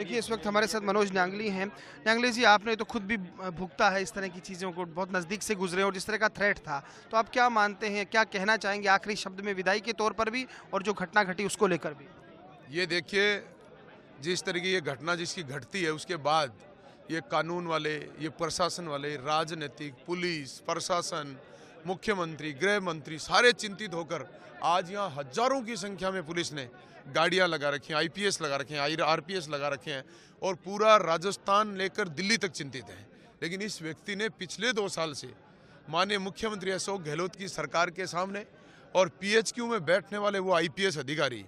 देखिए, इस वक्त हमारे साथ मनोज न्यांगली हैं। न्यांगली जी, आपने तो खुद भी भुगता है इस तरह की चीज़ों को, बहुत नज़दीक से गुजरे और जिस तरह का थ्रेट था, तो आप क्या मानते हैं, क्या कहना चाहेंगे आखिरी शब्द में विदाई के तौर पर भी और जो घटना घटी उसको लेकर भी? ये देखिए, जिस तरह की ये घटना जिसकी घटती है उसके बाद ये कानून वाले, ये प्रशासन वाले, राजनीतिक, पुलिस, प्रशासन, मुख्यमंत्री, गृह मंत्री सारे चिंतित होकर आज यहाँ हजारों की संख्या में पुलिस ने गाड़ियाँ लगा रखी हैं, आईपीएस लगा रखे हैं, आरपीएस लगा रखे हैं और पूरा राजस्थान लेकर दिल्ली तक चिंतित है। लेकिन इस व्यक्ति ने पिछले 2 साल से माननीय मुख्यमंत्री अशोक गहलोत की सरकार के सामने और पीएचक्यू में बैठने वाले वो आईपीएस अधिकारी,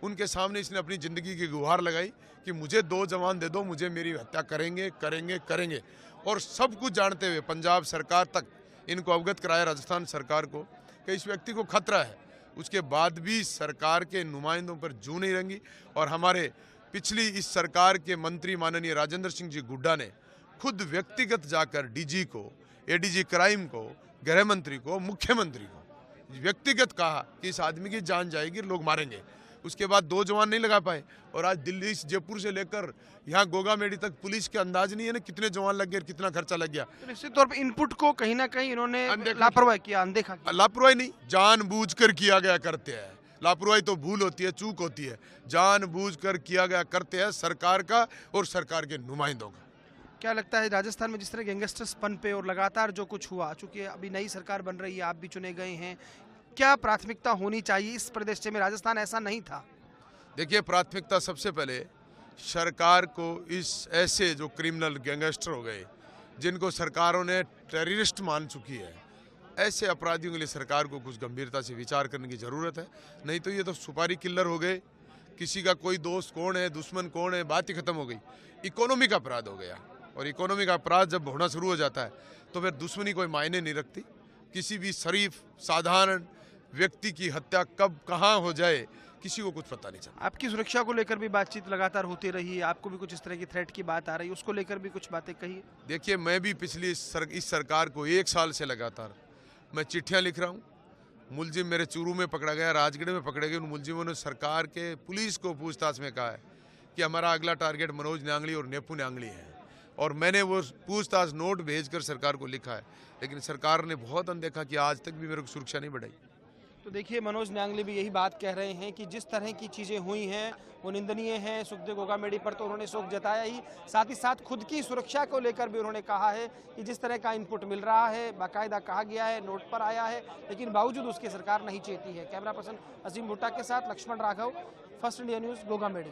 उनके सामने इसने अपनी ज़िंदगी की गुहार लगाई कि मुझे 2 जवान दे दो, मुझे मेरी हत्या करेंगे करेंगे करेंगे। और सब कुछ जानते हुए पंजाब सरकार तक इनको अवगत कराया, राजस्थान सरकार को, कि इस व्यक्ति को खतरा है। उसके बाद भी सरकार के नुमाइंदों पर जू नहीं रंगी और हमारे पिछली इस सरकार के मंत्री माननीय राजेंद्र सिंह जी गुड्डा ने खुद व्यक्तिगत जाकर डीजी को, एडीजी क्राइम को, गृह मंत्री को, मुख्यमंत्री को व्यक्तिगत कहा कि इस आदमी की जान जाएगी, लोग मारेंगे। उसके बाद 2 जवान नहीं लगा पाए और आज दिल्ली जयपुर से लेकर यहाँ गोगामेडी तक पुलिस के अंदाज नहीं है ना कितने जवान लग गए, कितना खर्चा लग गया। तो निश्चित तौर पर इनपुट को कहीं ना कहीं इन्होंने अनदेखा लापरवाही किया, अनदेखा किया। लापरवाही नहीं, जानबूझकर किया गया करते हैं। लापरवाही तो भूल होती है, चूक होती है। जानबूझकर किया गया करते हैं सरकार का और सरकार के नुमाइंदों का। क्या लगता है राजस्थान में जिस तरह गैंगस्टर्स पनपे और लगातार जो कुछ हुआ, चूंकि अभी नई सरकार बन रही है, आप भी चुने गए हैं, क्या प्राथमिकता होनी चाहिए इस प्रदेश में? राजस्थान ऐसा नहीं था। देखिए, प्राथमिकता सबसे पहले सरकार को इस ऐसे जो क्रिमिनल गैंगस्टर हो गए, जिनको सरकारों ने टेररिस्ट मान चुकी है, ऐसे अपराधियों के लिए सरकार को कुछ गंभीरता से विचार करने की ज़रूरत है। नहीं तो ये तो सुपारी किलर हो गए, किसी का कोई दोस्त कौन है, दुश्मन कौन है, बात ही खत्म हो गई। इकोनॉमिक अपराध हो गया और इकोनॉमिक अपराध जब होना शुरू हो जाता है तो फिर दुश्मनी कोई मायने नहीं रखती। किसी भी शरीफ साधारण व्यक्ति की हत्या कब कहाँ हो जाए किसी को कुछ पता नहीं चलता। आपकी सुरक्षा को लेकर भी बातचीत लगातार होती रही है, आपको भी कुछ इस तरह की थ्रेट की बात आ रही है, उसको लेकर भी कुछ बातें कही? देखिए, मैं भी पिछली इस सरकार को 1 साल से लगातार मैं चिट्ठियां लिख रहा हूँ। मुलजिम मेरे चूरू में पकड़ा गया, राजगढ़ में पकड़े गए। उन मुलजिमों ने सरकार के पुलिस को पूछताछ में कहा है कि हमारा अगला टारगेट मनोज न्यांगली और नेपू न्यांगली है और मैंने वो पूछताछ नोट भेजकर सरकार को लिखा है, लेकिन सरकार ने बहुत अनदेखा किया। आज तक भी मेरे को सुरक्षा नहीं बढ़ाई। तो देखिए, मनोज न्यांगली भी यही बात कह रहे हैं कि जिस तरह की चीज़ें हुई हैं वो निंदनीय हैं। सुखदेव गोगामेडी पर तो उन्होंने शोक जताया ही, साथ ही साथ खुद की सुरक्षा को लेकर भी उन्होंने कहा है कि जिस तरह का इनपुट मिल रहा है, बाकायदा कहा गया है, नोट पर आया है, लेकिन बावजूद उसकी सरकार नहीं चेती है। कैमरा पर्सन अजीम भुट्टा के साथ Laxman Raghav, First India News, Gogamedi.